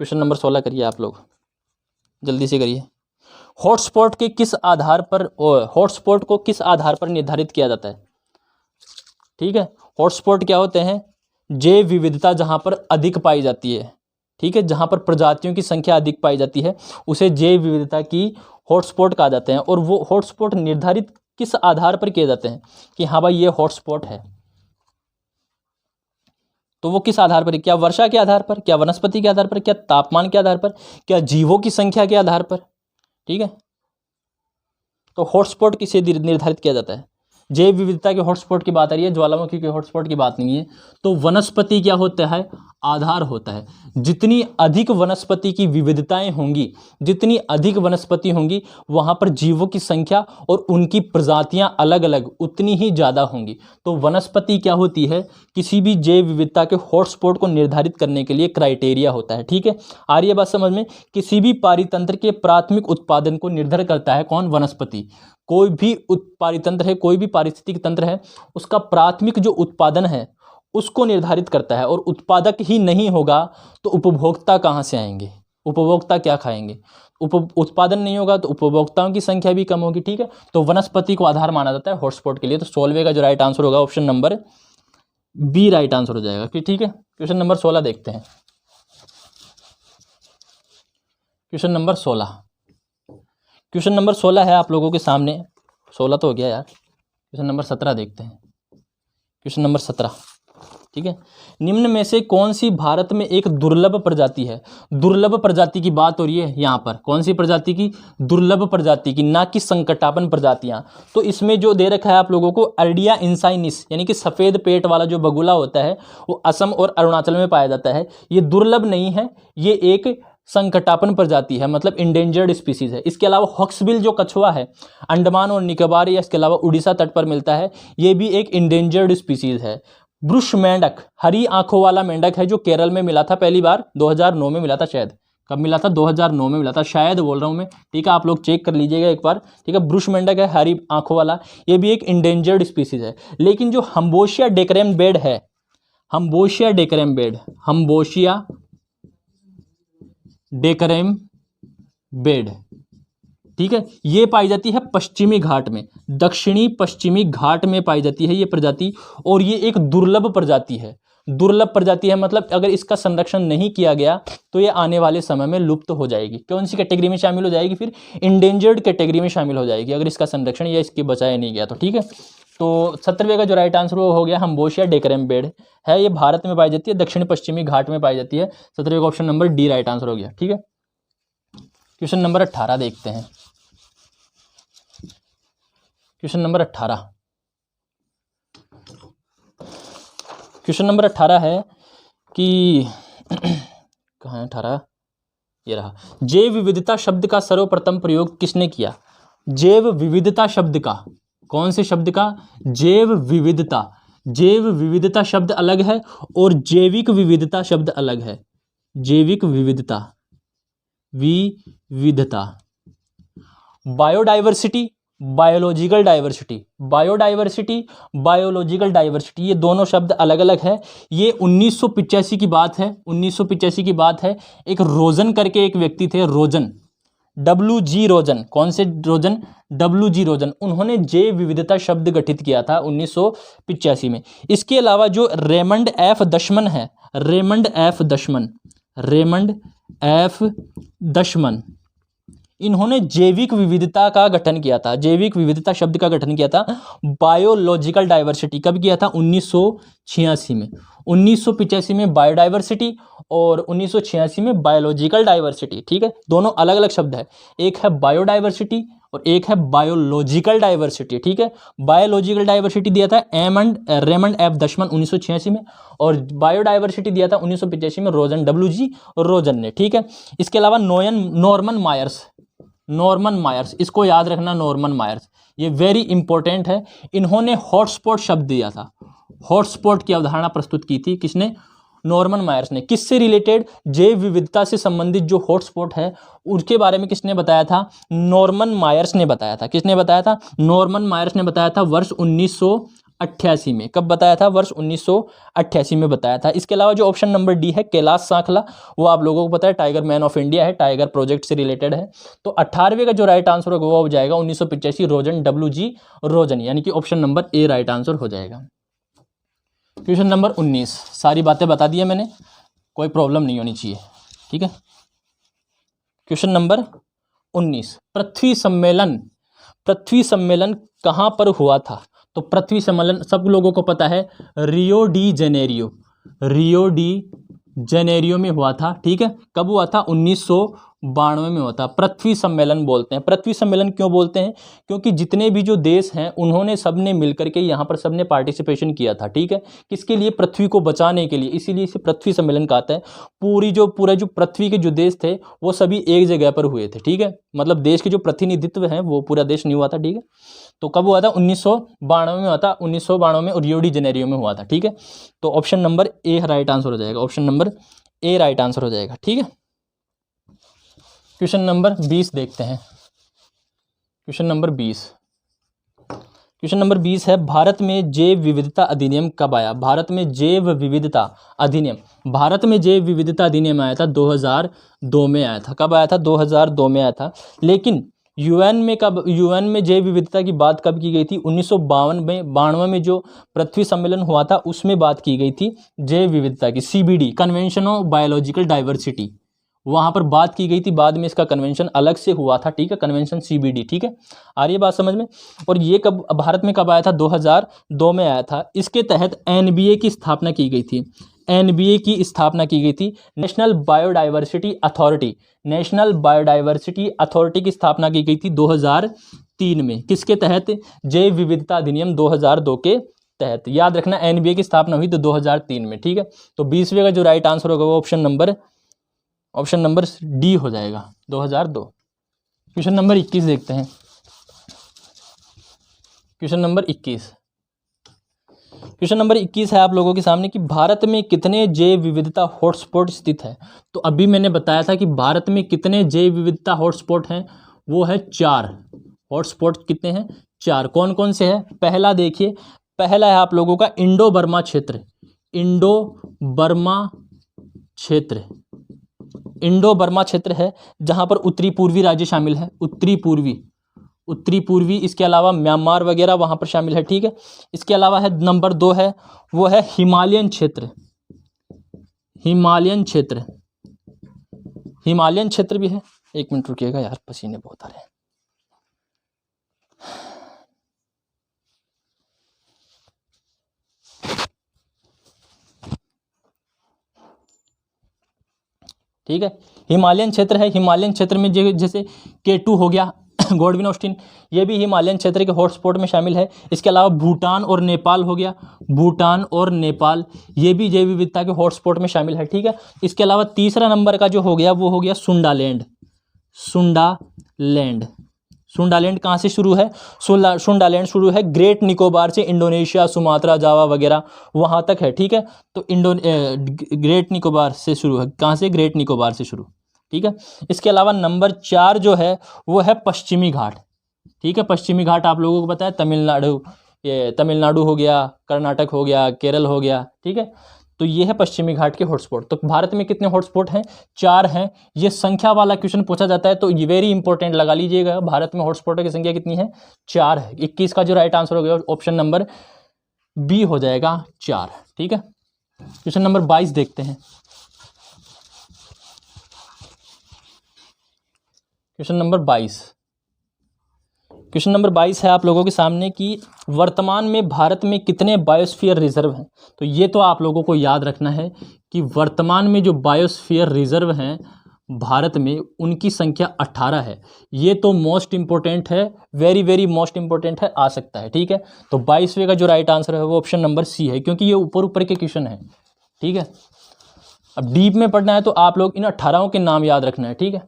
क्वेश्चन नंबर 16 करिए आप लोग, जल्दी से करिए। हॉटस्पॉट को किस आधार पर निर्धारित किया जाता है? ठीक है, हॉटस्पॉट क्या होते हैं? जैव विविधता जहां पर अधिक पाई जाती है, ठीक है, जहां पर प्रजातियों की संख्या अधिक पाई जाती है उसे जैव विविधता की हॉटस्पॉट कहा जाते हैं। और वो हॉटस्पॉट निर्धारित किस आधार पर किए जाते हैं कि हाँ भाई ये हॉटस्पॉट है? तो वो किस आधार पर? क्या वर्षा के आधार पर, क्या वनस्पति के आधार पर, क्या तापमान के आधार पर, क्या जीवों की संख्या के आधार पर? ठीक है, तो हॉटस्पॉट किसे निर्धारित किया जाता है? जैव विविधता के हॉटस्पॉट की बात आ रही है, ज्वालामुखी के हॉटस्पॉट की बात नहीं है। तो वनस्पति क्या होता है? आधार होता है। जितनी अधिक वनस्पति की विविधताएं होंगी, जितनी अधिक वनस्पति होंगी वहां पर जीवों की संख्या और उनकी प्रजातियां अलग अलग उतनी ही ज़्यादा होंगी। तो वनस्पति क्या होती है? किसी भी जैव विविधता के हॉटस्पॉट को निर्धारित करने के लिए क्राइटेरिया होता है। ठीक है, आ रही है बात समझ में? किसी भी पारितंत्र के प्राथमिक उत्पादन को निर्धारित करता है कौन? वनस्पति। कोई भी पारितंत्र है, कोई भी पारिस्थितिक तंत्र है, उसका प्राथमिक जो उत्पादन है उसको निर्धारित करता है। और उत्पादक ही नहीं होगा तो उपभोक्ता कहाँ से आएंगे? उपभोक्ता क्या खाएंगे? उत्पादन नहीं होगा तो उपभोक्ताओं की संख्या भी कम होगी। ठीक है, तो वनस्पति को आधार माना जाता है हॉटस्पॉट के लिए। तो 16वें का जो राइट आंसर होगा option number B right answer हो जाएगा। ठीक है, क्वेश्चन नंबर 16 देखते हैं। क्वेश्चन नंबर 16 है आप लोगों के सामने। 16 तो हो गया यार। क्वेश्चन नंबर 17 देखते हैं। क्वेश्चन नंबर 17, ठीक है, निम्न में से कौन सी भारत में एक दुर्लभ प्रजाति है? दुर्लभ प्रजाति की बात हो रही है यहाँ पर। कौन सी प्रजाति की? दुर्लभ प्रजाति की, ना कि संकटापन्न प्रजातियां। तो इसमें जो दे रखा है आप लोगों को अर्डिया इंसाइनिस, यानी कि सफ़ेद पेट वाला जो बगुला होता है वो असम और अरुणाचल में पाया जाता है। ये दुर्लभ नहीं है, ये एक संकटापन्न प्रजाति है, मतलब इंडेंजर्ड स्पीसीज है। इसके अलावा हॉक्सबिल जो कछुआ है अंडमान और निकोबार या इसके अलावा उड़ीसा तट पर मिलता है, ये भी एक इंडेंजर्ड स्पीसीज है। ब्रुश मेंढक, हरी आंखों वाला मेंढक है जो केरल में मिला था पहली बार 2009 में मिला था। शायद कब मिला था? 2009 में मिला था, शायद बोल रहा हूँ मैं। ठीक है, आप लोग चेक कर लीजिएगा एक बार। ठीक है, ब्रुश मेंढक है हरी आंखों वाला, ये भी एक इंडेंजर्ड स्पीसीज है। लेकिन जो हम्बोशिया डेकरैम बेड है, हम्बोशिया डेकरैम बेड, ठीक है, ये पाई जाती है पश्चिमी घाट में, दक्षिणी पश्चिमी घाट में पाई जाती है ये प्रजाति। और ये एक दुर्लभ प्रजाति है। दुर्लभ प्रजाति है, मतलब अगर इसका संरक्षण नहीं किया गया तो ये आने वाले समय में लुप्त हो जाएगी। कौन सी कैटेगरी में शामिल हो जाएगी? फिर इंडेंजर्ड कैटेगरी में शामिल हो जाएगी अगर इसका संरक्षण या इसके बचाया नहीं गया तो। ठीक है, तो 70वें का जो राइट आंसर हो गया हम्बोशिया डेकरैम्बेड है। ये भारत में पाई जाती है, दक्षिण पश्चिमी घाट में पाई जाती है। 70वें का option number D right answer हो गया। ठीक है, क्वेश्चन नंबर 18 देखते हैं। क्वेश्चन नंबर 18, क्वेश्चन नंबर 18 है कि कहाँ है 18, ये रहा। जैव विविधता शब्द का सर्वप्रथम प्रयोग किसने किया? जैव विविधता शब्द का, कौन से शब्द का? जैव विविधता। जैव विविधता शब्द अलग है और जैविक विविधता शब्द अलग है। जैविक विविधता, विविधता, biodiversity, biological diversity, biodiversity, biological diversity, ये दोनों शब्द अलग अलग है। ये 1985 की बात है, 1985 की बात है। एक रोजन करके एक व्यक्ति थे, रोजन, WG रोजन। कौन से रोजन? WG रोजन। उन्होंने जैव विविधता शब्द गठित किया था 1985 में। इसके अलावा जो रेमंड एफ दशमन है, रेमंड एफ दशमन, रेमंड एफ दशमन, इन्होंने जैविक विविधता का गठन किया था, जैविक विविधता शब्द का गठन किया था। बायोलॉजिकल डाइवर्सिटी कब किया था? 1986 में। 1985 में बायोडाइवर्सिटी और 1986 में बायोलॉजिकल डाइवर्सिटी। ठीक है, दोनों अलग अलग शब्द है, एक है बायोडाइवर्सिटी और एक है बायोलॉजिकल डाइवर्सिटी। ठीक है, बायोलॉजिकल डाइवर्सिटी दिया था रेमंड एफ दशमन 1986 में, और बायोडाइवर्सिटी दिया था 1985 में रोजन, WG रोजन ने। ठीक है, इसके अलावा नॉर्मन मायर्स, नॉर्मन मायर्स, इसको याद रखना, नॉर्मन मायर्स, ये वेरी इंपॉर्टेंट है। इन्होंने हॉटस्पॉट शब्द दिया था, हॉटस्पॉट की अवधारणा प्रस्तुत की थी। किसने? नॉर्मन मायर्स ने। किससे रिलेटेड? जैव विविधता से संबंधित जो हॉटस्पॉट है उसके बारे में किसने बताया था? नॉर्मन मायर्स ने बताया था। किसने बताया था? नॉर्मन मायर्स ने बताया था वर्ष 1988 में। कब बताया था? वर्ष 1988 में बताया था। इसके अलावा जो ऑप्शन नंबर डी है कैलाश सांखला, वो आप लोगों को पता है टाइगर मैन ऑफ इंडिया है, टाइगर प्रोजेक्ट से रिलेटेड है। तो 18वें का जो राइट आंसर होगा वो हो जाएगा 1985 रोजन, WG रोजन, यानी कि option number A right answer हो जाएगा। क्वेश्चन नंबर 19, सारी बातें बता दी है मैंने, कोई प्रॉब्लम नहीं होनी चाहिए। ठीक है, क्वेश्चन नंबर 19, पृथ्वी सम्मेलन, पृथ्वी सम्मेलन कहाँ पर हुआ था? तो पृथ्वी सम्मेलन सब लोगों को पता है, Rio de Janeiro, Rio de Janeiro में हुआ था। ठीक है, कब हुआ था? 1992 में हुआ था। पृथ्वी सम्मेलन बोलते हैं। पृथ्वी सम्मेलन क्यों बोलते हैं? क्योंकि जितने भी जो देश हैं उन्होंने सबने मिलकर के यहाँ पर सबने पार्टिसिपेशन किया था। ठीक है, किसके लिए? पृथ्वी को बचाने के लिए, इसीलिए इसे पृथ्वी सम्मेलन कहते हैं। पूरा जो पृथ्वी के जो देश थे वो सभी एक जगह पर हुए थे। ठीक है, मतलब देश के जो प्रतिनिधित्व है वो पूरा देश नहीं हुआ था। ठीक है, तो कब हुआ था? 1992 में हुआ था, 1992 में रियो डी जेनेरियो में हुआ था। ठीक है, तो option number A right answer हो जाएगा, option number A right answer हो जाएगा। ठीक है, क्वेश्चन नंबर 20 देखते हैं। क्वेश्चन नंबर 20, क्वेश्चन नंबर 20 है, भारत में जैव विविधता अधिनियम कब आया? भारत में जैव विविधता अधिनियम, भारत में जैव विविधता अधिनियम आया था 2002 में आया था। कब आया था? 2002 में आया था। लेकिन यूएन में जैव विविधता की बात कब की गई थी? 1992 में जो पृथ्वी सम्मेलन हुआ था उसमें बात की गई थी जैव विविधता की, CBD, convention of biological diversity, वहाँ पर बात की गई थी। बाद में इसका कन्वेंशन अलग से हुआ था। ठीक है, कन्वेंशन CBD। ठीक है, आ रही है बात समझ में? और ये कब भारत में कब आया था? 2002 में आया था। इसके तहत NBA की स्थापना की गई थी, NBA की स्थापना की गई थी, national biodiversity authority, national biodiversity authority की स्थापना की गई थी 2003 में। किसके तहत? जैव विविधता अधिनियम 2002 के तहत। याद रखना NBA की स्थापना हुई तो 2003 में। ठीक है, तो 20वें का जो राइट आंसर होगा वो ऑप्शन नंबर डी हो जाएगा, 2002। क्वेश्चन नंबर 21 देखते हैं। क्वेश्चन नंबर 21, क्वेश्चन नंबर 21 है आप लोगों के सामने कि भारत में कितने जैव विविधता हॉटस्पॉट स्थित है? तो अभी मैंने बताया था कि भारत में कितने जैव विविधता हॉटस्पॉट हैं, वो है 4 हॉटस्पॉट। कितने हैं? 4। कौन कौन से हैं? पहला देखिए, पहला है आप लोगों का इंडो बर्मा क्षेत्र, इंडो बर्मा क्षेत्र, इंडो बर्मा क्षेत्र है जहां पर उत्तरी पूर्वी राज्य शामिल है, उत्तरी पूर्वी। इसके अलावा म्यांमार वगैरह वहां पर शामिल है। ठीक है, इसके अलावा है नंबर 2 है वो है हिमालयन क्षेत्र, हिमालयन क्षेत्र, हिमालयन क्षेत्र भी है। एक मिनट रुकिएगा यार, पसीने बहुत आ रहे हैं। ठीक है, हिमालयन क्षेत्र है। हिमालयन क्षेत्र में जैसे K2 हो गया गॉडविन ऑस्टिन, ये भी हिमालयन क्षेत्र के हॉटस्पॉट में शामिल है। इसके अलावा भूटान और नेपाल हो गया, भूटान और नेपाल ये भी जैव विविधता के हॉटस्पॉट में शामिल है। ठीक है, इसके अलावा तीसरा नंबर का जो हो गया वो हो गया सुंडालैंड। सुंडालैंड, सुंडालैंड कहाँ से शुरू है? सुंडालैंड शुरू है ग्रेट निकोबार से, इंडोनेशिया, सुमात्रा, जावा वगैरह वहाँ तक है। ठीक है, तो ग्रेट निकोबार से शुरू है। कहाँ से? ग्रेट निकोबार से शुरू। ठीक है, इसके अलावा नंबर 4 जो है वो है पश्चिमी घाट। ठीक है, पश्चिमी घाट आप लोगों को पता है तमिलनाडु, ये तमिलनाडु हो गया, कर्नाटक हो गया, केरल हो गया। ठीक है, तो ये है पश्चिमी घाट के हॉटस्पॉट। तो भारत में कितने हॉटस्पॉट हैं? 4 हैं। ये संख्या वाला क्वेश्चन पूछा जाता है तो ये वेरी इंपॉर्टेंट लगा लीजिएगा। भारत में हॉटस्पॉट की संख्या कितनी है? 4 है। 21 का जो राइट आंसर हो गया ऑप्शन नंबर बी हो जाएगा 4। ठीक है, क्वेश्चन नंबर 22 देखते हैं। क्वेश्चन नंबर 22, क्वेश्चन नंबर 22 है आप लोगों के सामने कि वर्तमान में भारत में कितने बायोस्फीयर रिजर्व हैं? तो ये तो आप लोगों को याद रखना है कि वर्तमान में जो बायोस्फीयर रिजर्व हैं भारत में उनकी संख्या 18 है। ये तो मोस्ट इंपॉर्टेंट है, वेरी वेरी मोस्ट इंपॉर्टेंट है, आ सकता है। ठीक है, तो 22वें का जो राइट आंसर है वो ऑप्शन नंबर सी है, क्योंकि ये ऊपर ऊपर के क्वेश्चन है। ठीक है, अब डीप में पढ़ना है तो आप लोग इन 18 के नाम याद रखना है। ठीक है,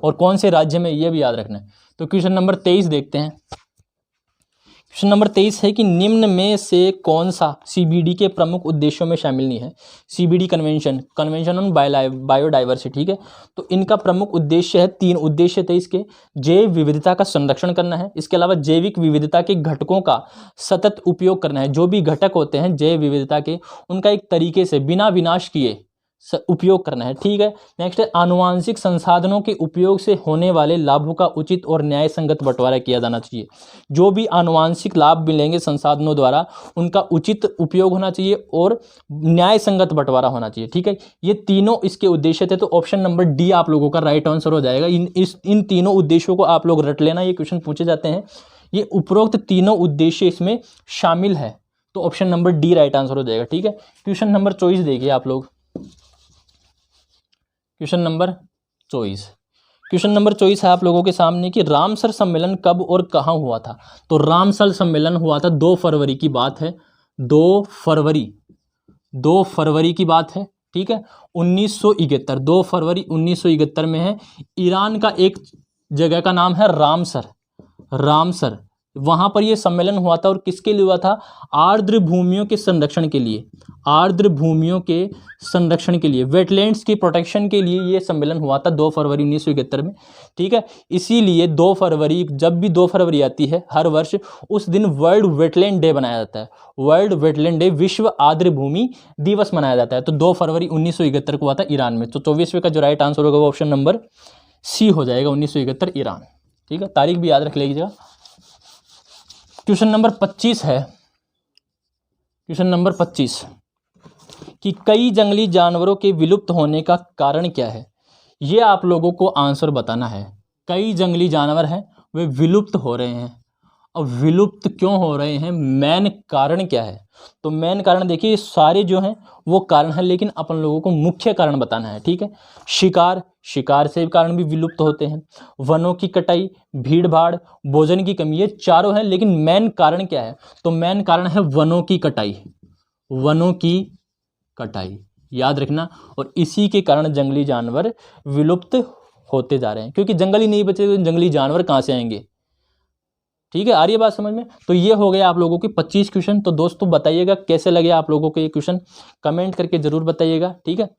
और कौन से राज्य में ये भी याद रखना है। तो क्वेश्चन नंबर 23 देखते हैं। क्वेश्चन नंबर 23 है कि निम्न में से कौन सा CBD के प्रमुख उद्देश्यों में शामिल नहीं है? CBD convention on biodiversity. ठीक है, तो इनका प्रमुख उद्देश्य है, 3 उद्देश्य थे इसके। जैव विविधता का संरक्षण करना है, इसके अलावा जैविक विविधता के घटकों का सतत उपयोग करना है। जो भी घटक होते हैं जैव विविधता के, उनका एक तरीके से बिना विनाश किए उपयोग करना है। ठीक है, नेक्स्ट है आनुवांशिक संसाधनों के उपयोग से होने वाले लाभों का उचित और न्याय संगत बंटवारा किया जाना चाहिए। जो भी आनुवांशिक लाभ मिलेंगे संसाधनों द्वारा, उनका उचित उपयोग होना चाहिए और न्याय संगत बंटवारा होना चाहिए। ठीक है, ये तीनों इसके उद्देश्य थे, तो ऑप्शन नंबर डी आप लोगों का राइट आंसर हो जाएगा। इन तीनों उद्देश्यों को आप लोग रट लेना, ये क्वेश्चन पूछे जाते हैं। ये उपरोक्त तीनों उद्देश्य इसमें शामिल है, तो option number D right answer हो जाएगा। ठीक है, क्वेश्चन नंबर 24 देखिए आप लोग। क्वेश्चन नंबर 24, क्वेश्चन नंबर 24 है आप लोगों के सामने कि रामसर सम्मेलन कब और कहाँ हुआ था? तो रामसर सम्मेलन हुआ था 2 फरवरी की बात है। 2 फरवरी की बात है। ठीक है, 1971, 2 फरवरी 1971 में है। ईरान का एक जगह का नाम है रामसर, वहां पर यह सम्मेलन हुआ था। और किसके लिए हुआ था? आर्द्र भूमियों के संरक्षण के लिए, आर्द्र भूमियों के संरक्षण के लिए, वेटलैंड्स की प्रोटेक्शन के लिए यह सम्मेलन हुआ था 2 फरवरी 1971 में। ठीक है, इसीलिए 2 फरवरी, जब भी 2 फरवरी आती है हर वर्ष, उस दिन वर्ल्ड वेटलैंड डे बनाया जाता है। वर्ल्ड वेटलैंड डे, विश्व आर्द्र भूमि दिवस मनाया जाता है। तो 2 फरवरी 1971 को हुआ था ईरान में। तो 24वें का जो राइट आंसर होगा वो ऑप्शन नंबर सी हो जाएगा, 1971 ईरान। ठीक है, तारीख भी याद रख लीजिएगा। क्वेश्चन नंबर 25 है, क्वेश्चन नंबर 25 कि कई जंगली जानवरों के विलुप्त होने का कारण क्या है? ये आप लोगों को आंसर बताना है। कई जंगली जानवर हैं वे विलुप्त हो रहे हैं। अब विलुप्त क्यों हो रहे हैं, मेन कारण क्या है? तो मेन कारण देखिए, सारे जो हैं वो कारण हैं, लेकिन अपन लोगों को मुख्य कारण बताना है। ठीक है, शिकार से कारण भी विलुप्त होते हैं, वनों की कटाई, भीड़ भाड़, भोजन की कमी, ये चारों हैं। लेकिन मेन कारण क्या है? तो मेन कारण है वनों की कटाई, याद रखना। और इसी के कारण जंगली जानवर विलुप्त होते जा रहे हैं, क्योंकि जंगल ही नहीं बचे तो जंगली जानवर कहाँ से आएंगे? ठीक है, आ रही है बात समझ में? तो ये हो गया आप लोगों के 25 क्वेश्चन। तो दोस्तों बताइएगा कैसे लगे आप लोगों को ये क्वेश्चन, कमेंट करके जरूर बताइएगा। ठीक है,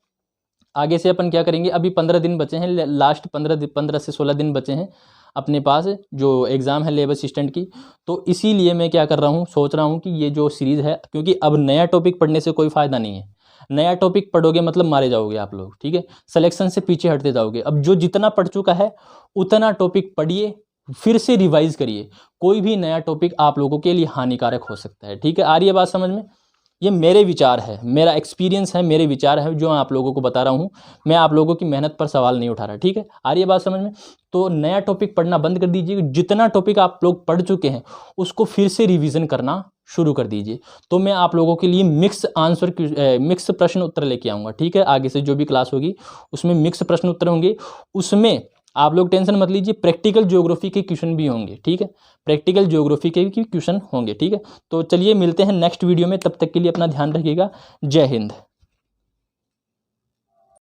आगे से अपन क्या करेंगे, अभी 15 दिन बचे हैं, लास्ट 15 से 16 दिन बचे हैं अपने पास जो एग्ज़ाम है लेबर असिस्टेंट की। तो इसीलिए मैं क्या कर रहा हूँ, सोच रहा हूँ कि ये जो सीरीज़ है, क्योंकि अब नया टॉपिक पढ़ने से कोई फ़ायदा नहीं है। नया टॉपिक पढ़ोगे मतलब मारे जाओगे आप लोग। ठीक है, सिलेक्शन से पीछे हटते जाओगे। अब जो जितना पढ़ चुका है उतना टॉपिक पढ़िए, फिर से रिवाइज करिए। कोई भी नया टॉपिक आप लोगों के लिए हानिकारक हो सकता है। ठीक है, आ रही है बात समझ में? ये मेरे विचार है, मेरा एक्सपीरियंस है, मेरे विचार है जो मैं आप लोगों को बता रहा हूँ। मैं आप लोगों की मेहनत पर सवाल नहीं उठा रहा, ठीक है। आ रही है बात समझ में? तो नया टॉपिक पढ़ना बंद कर दीजिए, जितना टॉपिक आप लोग पढ़ चुके हैं उसको फिर से रिवीजन करना शुरू कर दीजिए। तो मैं आप लोगों के लिए मिक्स प्रश्न उत्तर लेके आऊँगा, ठीक है। आगे से जो भी क्लास होगी उसमें मिक्स प्रश्न उत्तर होंगे, उसमें आप लोग टेंशन मत लीजिए, प्रैक्टिकल ज्योग्राफी के क्वेश्चन भी होंगे, ठीक है। प्रैक्टिकल ज्योग्राफी के भी क्वेश्चन होंगे, ठीक है। तो चलिए मिलते हैं नेक्स्ट वीडियो में, तब तक के लिए अपना ध्यान रखिएगा। जय हिंद।